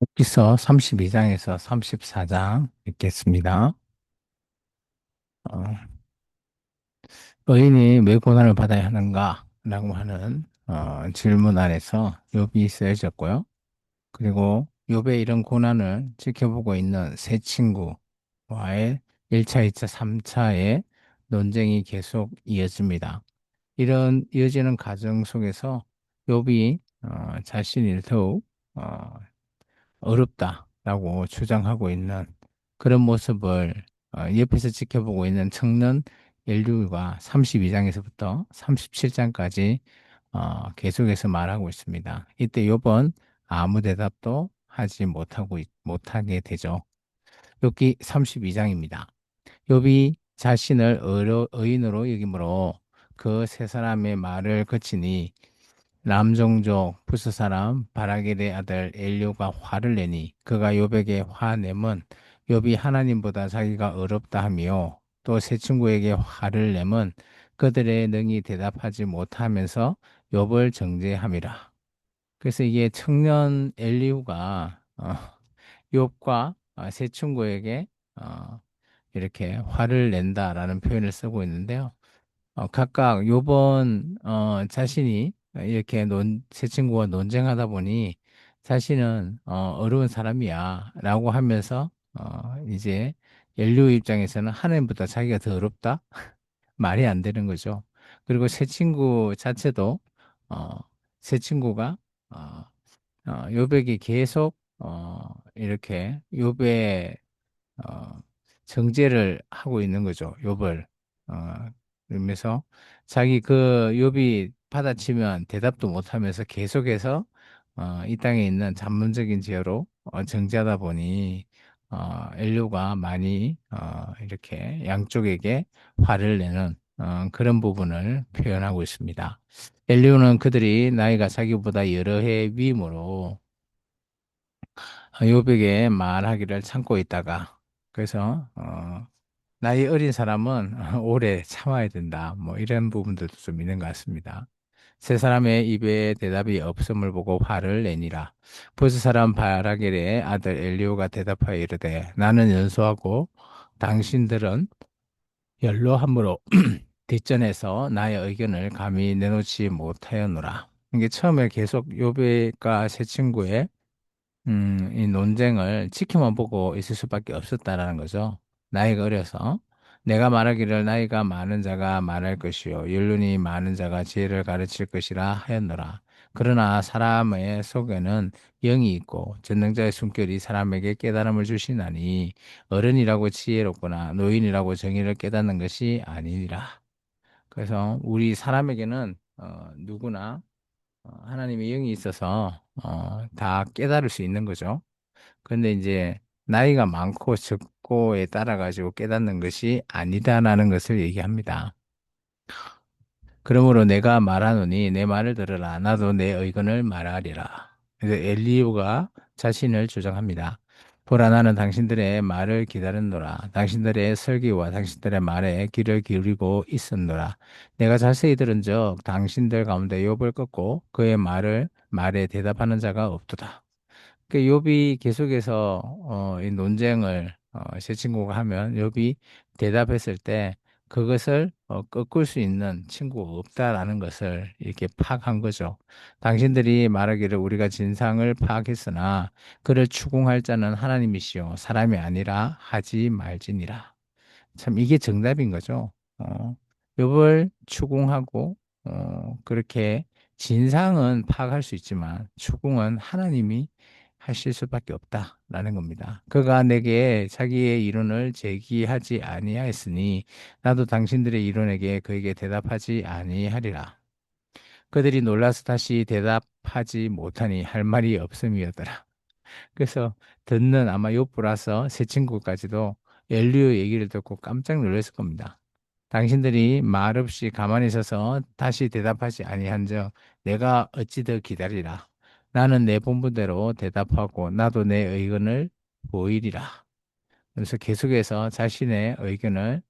옥기서 32장에서 34장 읽겠습니다. 어, 의인이 왜 고난을 받아야 하는가? 라고 하는 질문 안에서 욥이 쓰여졌고요. 그리고 욥의 이런 고난을 지켜보고 있는 세 친구와의 1차, 2차, 3차의 논쟁이 계속 이어집니다. 이런 이어지는 과정 속에서 욥이 자신이 더욱 어, 어렵다라고 주장하고 있는 그런 모습을 옆에서 지켜보고 있는 청년 인류가 32장에서부터 37장까지 계속해서 말하고 있습니다. 이때 요번 아무 대답도 하지 못하게 되죠. 여기 32장입니다. 욥이 자신을 의인으로 여기므로 그 세 사람의 말을 거치니 남종족 부스 사람 바라겔의 아들 엘료가 화를 내니 그가 욥에게 화내면 욥이 하나님보다 자기가 어렵다 하며 또 세 친구에게 화를 내면 그들의 능히 대답하지 못하면서 욥을 정죄함이라. 그래서 이게 청년 엘리후가 욥과 세 친구에게 어, 이렇게 화를 낸다라는 표현을 쓰고 있는데요. 각각 요번 자신이 이렇게 새 친구와 논쟁하다 보니 자신은 어려운 사람이야 라고 하면서 이제 인류 입장에서는 하나님보다 자기가 더 어렵다? 말이 안 되는 거죠. 그리고 새 친구 자체도 어, 새 친구가 어, 요백이 계속 이렇게 요배 어, 정죄를 하고 있는 거죠. 욥을. 그러면서 자기 그 욥이 받아치면 대답도 못하면서 계속해서 이 땅에 있는 전문적인 죄로 정죄하다 보니 인류가 많이 이렇게 양쪽에게 화를 내는 그런 부분을 표현하고 있습니다. 인류는 그들이 나이가 자기보다 여러 해 위임으로 요백에 말하기를 참고 있다가 그래서 나이 어린 사람은 오래 참아야 된다. 뭐 이런 부분들도 좀 있는 것 같습니다. 세 사람의 입에 대답이 없음을 보고 화를 내니라. 보스 사람 바라겔의 아들 엘리오가 대답하여 이르되 나는 연소하고 당신들은 연로함으로 뒷전에서 나의 의견을 감히 내놓지 못하였노라. 이게 처음에 계속 요백과 세 친구의 이 논쟁을 지켜만 보고 있을 수밖에 없었다라는 거죠. 나이가 어려서. 내가 말하기를 나이가 많은 자가 말할 것이요. 연륜이 많은 자가 지혜를 가르칠 것이라 하였노라. 그러나 사람의 속에는 영이 있고 전능자의 숨결이 사람에게 깨달음을 주시나니 어른이라고 지혜롭거나 노인이라고 정의를 깨닫는 것이 아니니라. 그래서 우리 사람에게는 누구나 하나님의 영이 있어서 다 깨달을 수 있는 거죠. 근데 이제 나이가 많고 적고에 따라 가지고 깨닫는 것이 아니다라는 것을 얘기합니다. 그러므로 내가 말하노니 내 말을 들으라. 나도 내 의견을 말하리라. 그래서 엘리후가 자신을 주장합니다. 보라 나는 당신들의 말을 기다렸노라. 당신들의 설교와 당신들의 말에 귀를 기울이고 있었노라. 내가 자세히 들은즉 당신들 가운데 욥을 꺾고 그의 말에 대답하는 자가 없도다. 그 욥이 계속해서 이 논쟁을 제 친구가 하면 욥이 대답했을 때 그것을 꺾을 수 있는 친구가 없다라는 것을 이렇게 파악한 거죠. 당신들이 말하기를 우리가 진상을 파악했으나 그를 추궁할 자는 하나님이시요 사람이 아니라 하지 말지니라. 참 이게 정답인 거죠. 욥을 추궁하고 그렇게 진상은 파악할 수 있지만 추궁은 하나님이 하실 수밖에 없다라는 겁니다. 그가 내게 자기의 이론을 제기하지 아니하였으니 나도 당신들의 이론에게 그에게 대답하지 아니하리라. 그들이 놀라서 다시 대답하지 못하니 할 말이 없음이었더라. 그래서 듣는 아마 욥보라서 새 친구까지도 엘리오 얘기를 듣고 깜짝 놀랐을 겁니다. 당신들이 말없이 가만히 있어서 다시 대답하지 아니한즉 내가 어찌 더 기다리라. 나는 내 본분대로 대답하고 나도 내 의견을 보이리라. 그래서 계속해서 자신의 의견을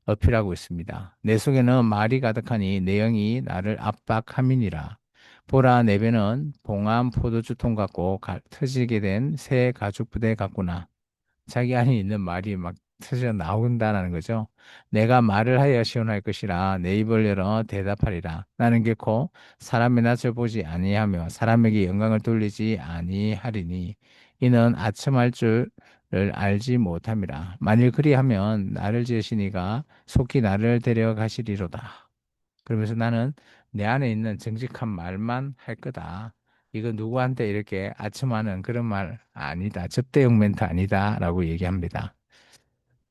어필하고 있습니다. 내 속에는 말이 가득하니 내 영이 나를 압박함이니라. 보라, 내 배는 봉암 포도주통 같고 터지게 된 새 가죽 부대 같구나. 자기 안에 있는 말이 막 터져 나온다는 거죠. 내가 말을 하여 시원할 것이라 내 입을 열어 대답하리라. 나는 결코 사람의 낯을 보지 아니하며 사람에게 영광을 돌리지 아니하리니 이는 아첨할 줄을 알지 못함이라. 만일 그리하면 나를 지으시니가 속히 나를 데려가시리로다. 그러면서 나는 내 안에 있는 정직한 말만 할 거다. 이거 누구한테 이렇게 아첨하는 그런 말 아니다. 접대용 멘트 아니다라고 얘기합니다.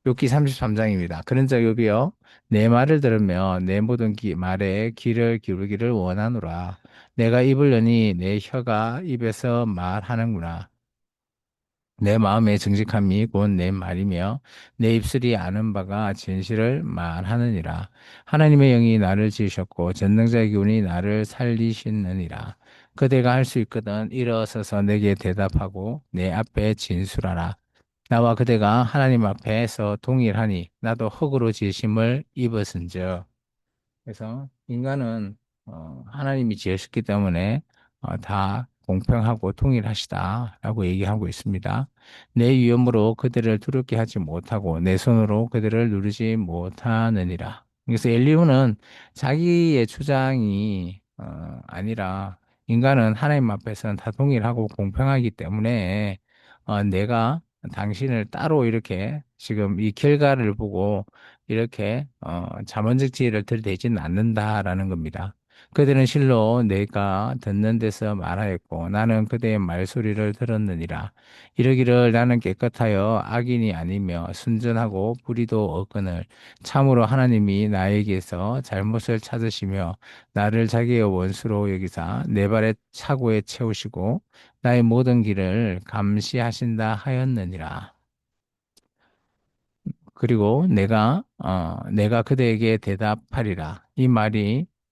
욥기 33장입니다. 그런즉 욥이여 내 말을 들으며 내 모든 말에 귀를 기울이기를 원하노라. 내가 입을 여니 내 혀가 입에서 말하는구나. 내 마음의 정직함이 곧 내 말이며 내 입술이 아는 바가 진실을 말하느니라. 하나님의 영이 나를 지으셨고 전능자의 기운이 나를 살리시느니라. 그대가 할 수 있거든 일어서서 내게 대답하고 내 앞에 진술하라. 나와 그대가 하나님 앞에서 동일하니 나도 흙으로 지으심을 입었은즉. 그래서 인간은 하나님이 지으셨기 때문에 다 공평하고 통일하시다라고 얘기하고 있습니다. 내 위엄으로 그들을 두렵게 하지 못하고 내 손으로 그들을 누르지 못하느니라. 그래서 엘리후는 자기의 주장이 아니라 인간은 하나님 앞에서는 다 동일하고 공평하기 때문에 내가 당신을 따로 이렇게 지금 이 결과를 보고 이렇게 자문직지를 들이대지는 않는다라는 겁니다. 그들은 실로 내가 듣는 데서 말하였고 나는 그대의 말소리를 들었느니라. 이러기를 나는 깨끗하여 악인이 아니며 순전하고 불의도 없거늘 참으로 하나님이 나에게서 잘못을 찾으시며 나를 자기의 원수로 여기사 내 발의 차고에 채우시고 나의 모든 길을 감시하신다 하였느니라. 그리고 내가 그대에게 대답하리라. 이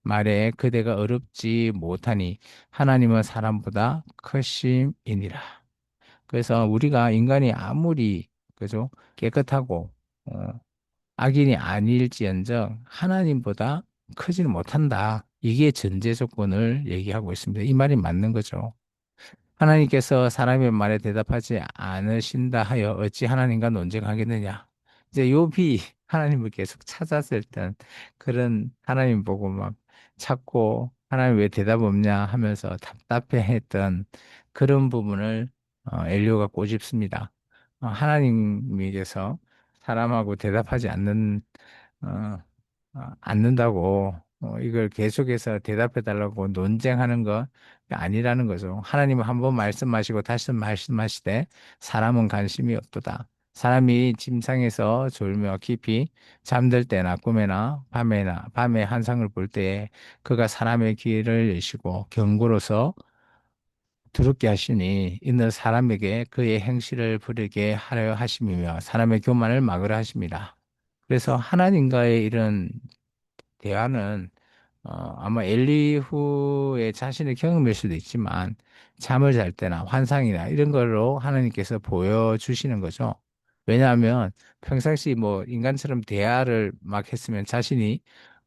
말에 그대가 어렵지 못하니 하나님은 사람보다 크심이니라. 그래서 우리가 인간이 아무리, 그죠? 깨끗하고, 악인이 아닐지언정 하나님보다 크지는 못한다. 이게 전제 조건을 얘기하고 있습니다. 이 말이 맞는 거죠. 하나님께서 사람의 말에 대답하지 않으신다 하여 어찌 하나님과 논쟁하겠느냐. 이제 욥이 하나님을 계속 찾았을 땐 그런 하나님 보고 막 찾고 하나님 왜 대답 없냐 하면서 답답해했던 그런 부분을 엘리야가 꼬집습니다. 하나님께서 사람하고 대답하지 어, 않는다고 이걸 계속해서 대답해 달라고 논쟁하는 거 아니라는 거죠. 하나님은 한 번 말씀하시고 다시 말씀하시되 사람은 관심이 없도다. 사람이 침상에서 졸며 깊이 잠들 때나 꿈에나 밤에 환상을 볼 때에 그가 사람의 귀를 여시고 경고로서 두렵게 하시니 이는 사람에게 그의 행실을 부르게 하려 하심이며 사람의 교만을 막으려 하심이라. 그래서 하나님과의 이런 대화는 아마 엘리후의 자신의 경험일 수도 있지만 잠을 잘 때나 환상이나 이런 걸로 하나님께서 보여주시는 거죠. 왜냐하면 평상시 뭐 인간처럼 대화를 막 했으면 자신이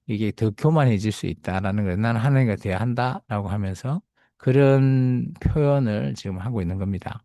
이게 더 교만해질 수 있다라는 걸 나는 하나님과 대화한다라고 하면서 그런 표현을 지금 하고 있는 겁니다.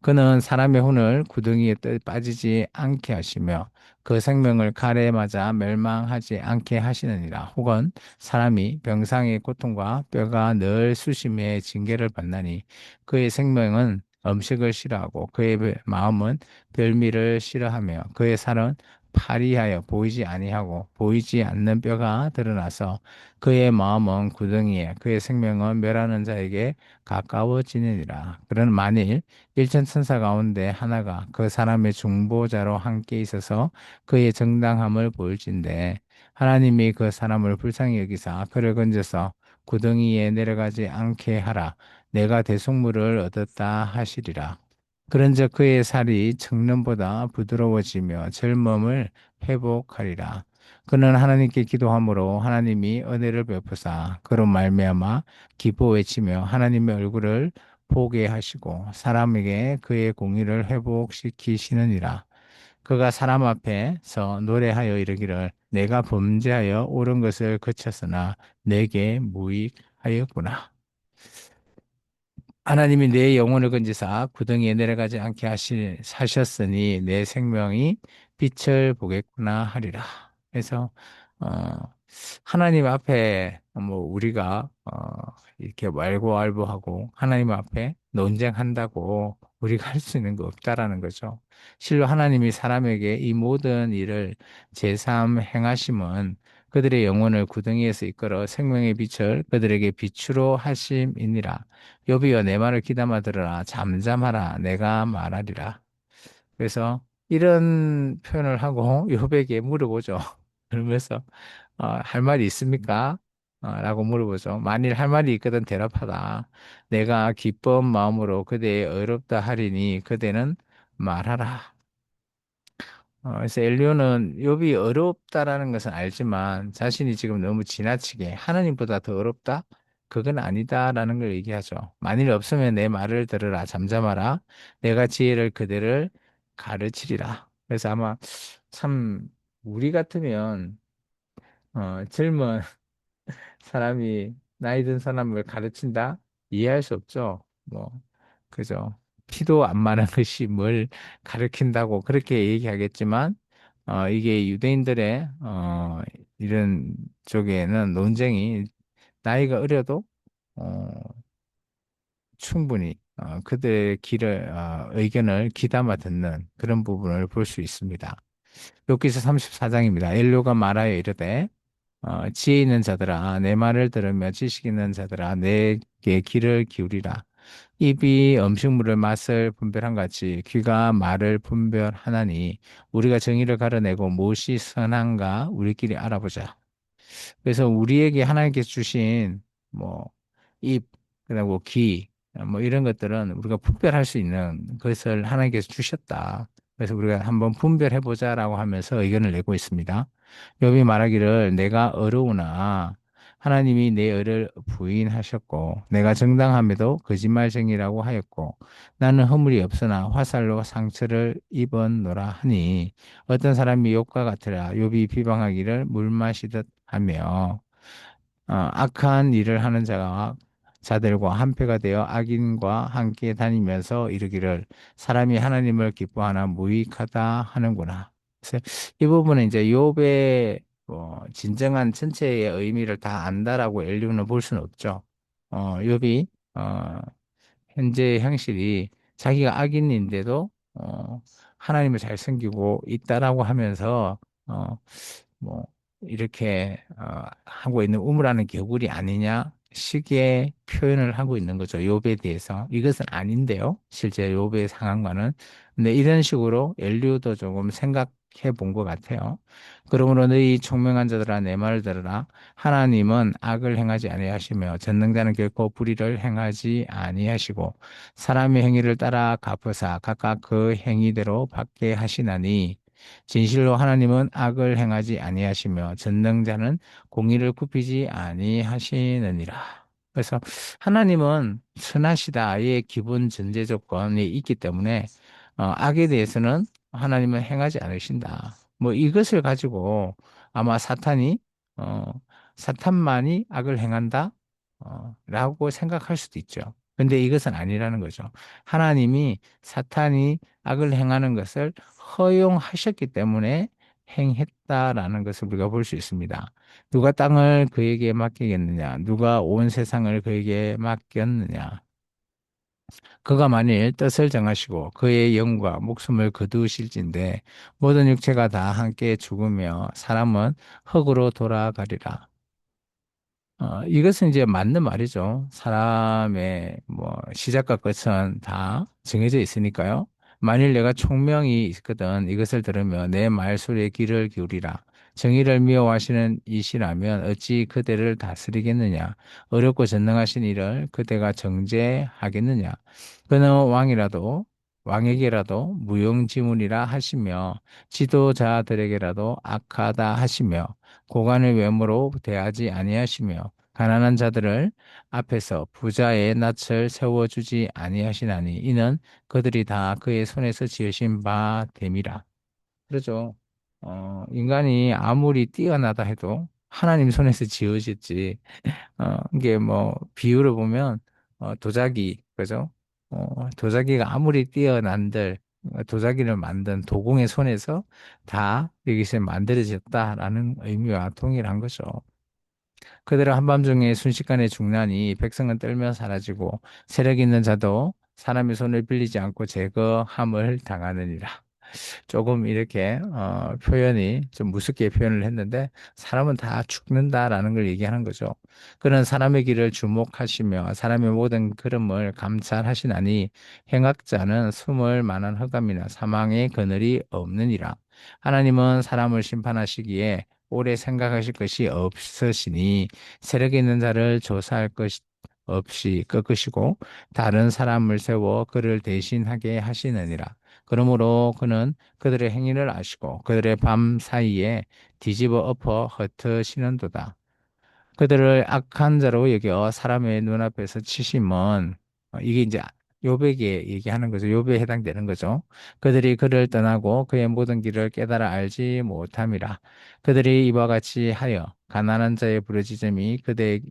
그는 사람의 혼을 구덩이에 빠지지 않게 하시며 그 생명을 칼에 맞아 멸망하지 않게 하시느니라. 혹은 사람이 병상의 고통과 뼈가 늘 수심의 징계를 받나니 그의 생명은 음식을 싫어하고 그의 마음은 별미를 싫어하며 그의 살은 파리하여 보이지 아니하고 보이지 않는 뼈가 드러나서 그의 마음은 구덩이에 그의 생명은 멸하는 자에게 가까워지느니라. 그런 만일 일천 천사 가운데 하나가 그 사람의 중보자로 함께 있어서 그의 정당함을 보일진대 하나님이 그 사람을 불쌍히 여기사 그를 건져서 구덩이에 내려가지 않게 하라. 내가 대속물을 얻었다 하시리라. 그런즉 그의 살이 청년보다 부드러워지며 젊음을 회복하리라. 그는 하나님께 기도함으로 하나님이 은혜를 베푸사 그로 말미암아 기뻐 외치며 하나님의 얼굴을 보게 하시고 사람에게 그의 공의를 회복시키시느니라. 그가 사람 앞에서 노래하여 이르기를 내가 범죄하여 옳은 것을 그쳤으나 내게 무익하였구나. 하나님이 내 영혼을 건지사 구덩이에 내려가지 않게 사셨으니 내 생명이 빛을 보겠구나 하리라. 그래서 어, 하나님 앞에 뭐 우리가 이렇게 왈가왈부하고 하나님 앞에 논쟁한다고 우리가 할 수 있는 거 없다라는 거죠. 실로 하나님이 사람에게 이 모든 일을 제삼 행하심은 그들의 영혼을 구덩이에서 이끌어 생명의 빛을 그들에게 빛으로 하심이니라. 여비여 내 말을 귀담아 들으라. 잠잠하라. 내가 말하리라. 그래서 이런 표현을 하고 욥에게 물어보죠. 그러면서 할 말이 있습니까? 라고 물어보죠. 만일 할 말이 있거든 대답하라. 내가 기쁜 마음으로 그대의 어렵다 하리니 그대는 말하라. 그래서 엘리오는 욥이 어렵다라는 것은 알지만 자신이 지금 너무 지나치게 하나님보다 더 어렵다? 그건 아니다라는 걸 얘기하죠. 만일 없으면 내 말을 들으라, 잠잠하라. 내가 지혜를 그대를 가르치리라. 그래서 아마 참 우리 같으면 젊은 사람이 나이 든 사람을 가르친다? 이해할 수 없죠. 뭐, 그죠. 피도 안 마른 것이 뭘 가르친다고 그렇게 얘기하겠지만, 이게 유대인들의, 이런 쪽에는 논쟁이 나이가 어려도, 어, 충분히, 그들의 의견을 귀담아 듣는 그런 부분을 볼 수 있습니다. 욥기서 34장입니다. 엘료가 말하여 이르되 지혜 있는 자들아 내 말을 들으며 지식 있는 자들아 내게 귀를 기울이라. 입이 음식물을 맛을 분별한 같이 귀가 말을 분별하나니 우리가 정의를 가려내고 무엇이 선한가 우리끼리 알아보자. 그래서 우리에게 하나님께서 주신 뭐 입, 그리고 귀, 뭐 이런 것들은 우리가 분별할 수 있는 것을 하나님께서 주셨다. 그래서 우리가 한번 분별해 보자라고 하면서 의견을 내고 있습니다. 욥이 말하기를 내가 어려우나 하나님이 내 의를 부인하셨고 내가 정당함에도 거짓말쟁이라고 하였고 나는 허물이 없으나 화살로 상처를 입었노라 하니 어떤 사람이 욥과 같으라 욥이 비방하기를 물 마시듯 하며 악한 일을 하는 자들과 한패가 되어 악인과 함께 다니면서 이르기를 사람이 하나님을 기뻐하나 무익하다 하는구나. 그래서 이 부분은 이제 욥의 진정한 전체의 의미를 다 안다라고 엘리우는 볼 수는 없죠. 욥이 현재의 형실이 자기가 악인인데도 하나님을 잘 섬기고 있다라고 하면서 어, 뭐 이렇게 하고 있는 우물하는 개구리 아니냐 식의 표현을 하고 있는 거죠. 욥에 대해서 이것은 아닌데요. 실제 욥의 상황과는 근데 이런 식으로 엘리우도 조금 생각해 본 것 같아요. 그러므로 너희 총명한 자들아 내 말을 들으라. 하나님은 악을 행하지 아니하시며 전능자는 결코 불의를 행하지 아니하시고 사람의 행위를 따라 갚으사 각각 그 행위대로 받게 하시나니 진실로 하나님은 악을 행하지 아니하시며 전능자는 공의를 굽히지 아니하시느니라. 그래서 하나님은 선하시다. 아예 기본 전제 조건이 있기 때문에 악에 대해서는 하나님은 행하지 않으신다. 뭐 이것을 가지고 아마 어, 사탄만이 악을 행한다? 라고 생각할 수도 있죠. 근데 이것은 아니라는 거죠. 하나님이 사탄이 악을 행하는 것을 허용하셨기 때문에 행했다라는 것을 우리가 볼 수 있습니다. 누가 땅을 그에게 맡기겠느냐? 누가 온 세상을 그에게 맡겼느냐? 그가 만일 뜻을 정하시고 그의 영과 목숨을 거두실진데 모든 육체가 다 함께 죽으며 사람은 흙으로 돌아가리라. 이것은 이제 맞는 말이죠. 사람의 뭐 시작과 끝은 다 정해져 있으니까요. 만일 내가 총명이 있거든 이것을 들으며 내 말소리에 귀를 기울이라. 정의를 미워하시는 이시라면 어찌 그대를 다스리겠느냐? 어렵고 전능하신 이를 그대가 정죄하겠느냐? 그는 왕에게라도 무용지물이라 하시며 지도자들에게라도 악하다 하시며 고관을 외모로 대하지 아니하시며 가난한 자들을 앞에서 부자의 낯을 세워주지 아니하시나니 이는 그들이 다 그의 손에서 지으신 바 됨이라. 그러죠. 인간이 아무리 뛰어나다 해도 하나님 손에서 지어졌지. 이게 뭐 비유를 보면 도자기 그죠? 도자기가 아무리 뛰어난들 도자기를 만든 도공의 손에서 다 여기서 만들어졌다라는 의미와 동일한 거죠. 그들은 한밤중에 순식간에 죽나니 백성은 떨며 사라지고 세력 있는 자도 사람의 손을 빌리지 않고 제거함을 당하느니라. 조금 이렇게 표현이 좀 무섭게 표현을 했는데 사람은 다 죽는다라는 걸 얘기하는 거죠. 그는 사람의 길을 주목하시며 사람의 모든 걸음을 감찰하시나니 행악자는 숨을 만한 흑암이나 사망의 그늘이 없느니라. 하나님은 사람을 심판하시기에 오래 생각하실 것이 없으시니 세력 있는 자를 조사할 것 없이 꺾으시고 다른 사람을 세워 그를 대신하게 하시느니라. 그러므로 그는 그들의 행위를 아시고 그들의 밤 사이에 뒤집어 엎어 흩으시는도다. 그들을 악한 자로 여겨 사람의 눈앞에서 치심은 이게 이제 요백에 얘기하는 거죠. 요배에 해당되는 거죠. 그들이 그를 떠나고 그의 모든 길을 깨달아 알지 못함이라. 그들이 이와 같이 하여 가난한 자의 부르짖음이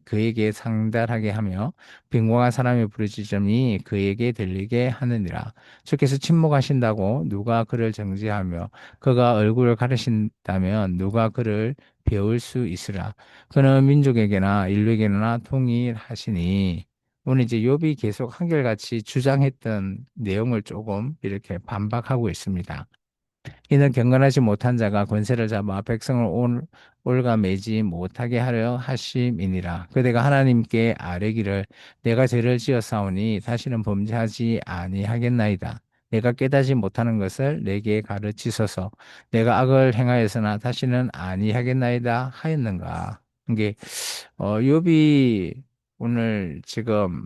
그에게 상달하게 하며 빈곤한 사람의 부르짖음이 그에게 들리게 하느니라. 주께서 침묵하신다고 누가 그를 정죄하며 그가 얼굴을 가르신다면 누가 그를 배울 수 있으라. 그는 민족에게나 인류에게나 통일하시니 오늘 이제 욥이 계속 한결같이 주장했던 내용을 조금 이렇게 반박하고 있습니다. 이는 경건하지 못한 자가 권세를 잡아 백성을 올가매지 못하게 하려 하심이니라. 그대가 하나님께 아뢰기를 내가 죄를 지었사오니 다시는 범죄하지 아니하겠나이다. 내가 깨닫지 못하는 것을 내게 가르치소서. 내가 악을 행하였으나 다시는 아니하겠나이다 하였는가. 이게 욥이 오늘 지금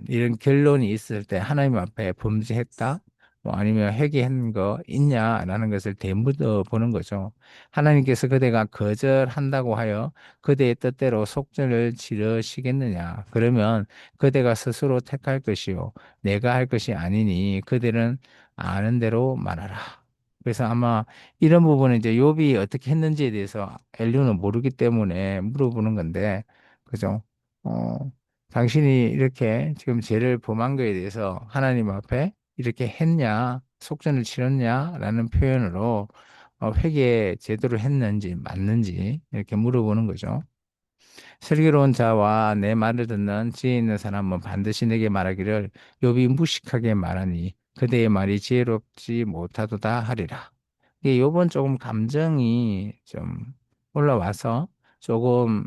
이런 결론이 있을 때 하나님 앞에 범죄했다. 뭐 아니면 회개한 거 있냐라는 것을 되묻어 보는 거죠. 하나님께서 그대가 거절한다고 하여 그대의 뜻대로 속전을 치르시겠느냐? 그러면 그대가 스스로 택할 것이요. 내가 할 것이 아니니 그대는 아는 대로 말하라. 그래서 아마 이런 부분은 이제 욥이 어떻게 했는지에 대해서 엘리오는 모르기 때문에 물어보는 건데, 그죠? 어, 당신이 이렇게 지금 죄를 범한 거에 대해서 하나님 앞에 이렇게 했냐, 속전을 치렀냐라는 표현으로 회개 제대로 했는지 맞는지 이렇게 물어보는 거죠. 슬기로운 자와 내 말을 듣는 지혜 있는 사람은 반드시 내게 말하기를 욥이 무식하게 말하니 그대의 말이 지혜롭지 못하도다 하리라. 이게 욥은 조금 감정이 좀 올라와서 조금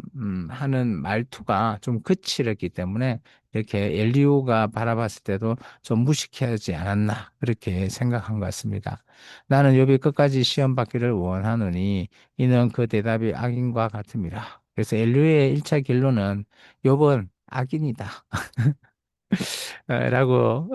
하는 말투가 좀 거칠었기 때문에 이렇게 엘리후가 바라봤을 때도 좀 무식하지 않았나 그렇게 생각한 것 같습니다. 나는 욥이 끝까지 시험 받기를 원하노니 이는 그 대답이 악인과 같음이라. 그래서 엘리후의 1차 결론은 욥은 악인이다. 라고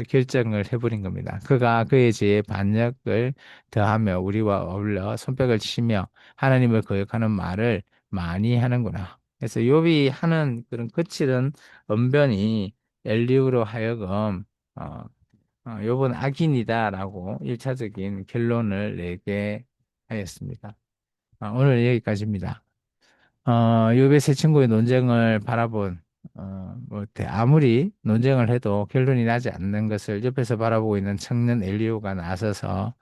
결정을 해버린 겁니다. 그가 그의 죄에 반역을 더하며 우리와 어울려 손뼉을 치며 하나님을 거역하는 말을 많이 하는구나. 그래서 욥이 하는 그런 거칠은 언변이 엘리후로 하여금 어, 욥은 악인이다라고 1차적인 결론을 내게 하였습니다. 오늘 여기까지입니다. 욥의 세 친구의 논쟁을 바라본 아무리 논쟁을 해도 결론이 나지 않는 것을 옆에서 바라보고 있는 청년 엘리오가 나서서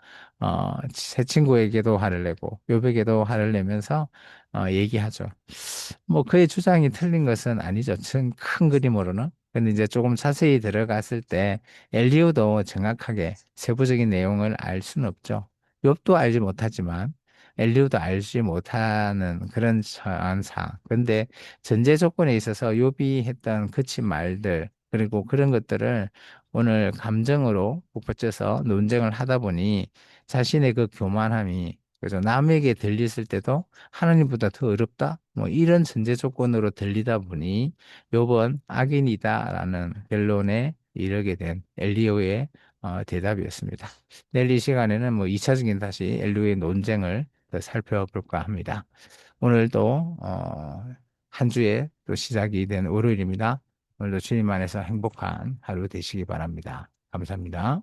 세 친구에게도 화를 내고 욥에게도 화를 내면서 얘기하죠. 뭐 그의 주장이 틀린 것은 아니죠. 큰 그림으로는. 근데 이제 조금 자세히 들어갔을 때 엘리오도 정확하게 세부적인 내용을 알 수는 없죠. 욥도 알지 못하지만 엘리후도 알지 못하는 그런 상황. 근데 전제 조건에 있어서 욥이 했던 그친 말들 그리고 그런 것들을 오늘 감정으로 북받쳐서 논쟁을 하다 보니 자신의 그 교만함이 그래서 남에게 들렸을 때도 하나님보다 더 어렵다? 뭐 이런 전제 조건으로 들리다 보니 욥은 악인이다라는 결론에 이르게 된 엘리오의 대답이었습니다. 내일 이 시간에는 뭐 2차적인 다시 엘리오의 논쟁을 더 살펴볼까 합니다. 오늘도 한 주의 또 시작이 된 월요일입니다. 오늘도 주님 안에서 행복한 하루 되시기 바랍니다. 감사합니다.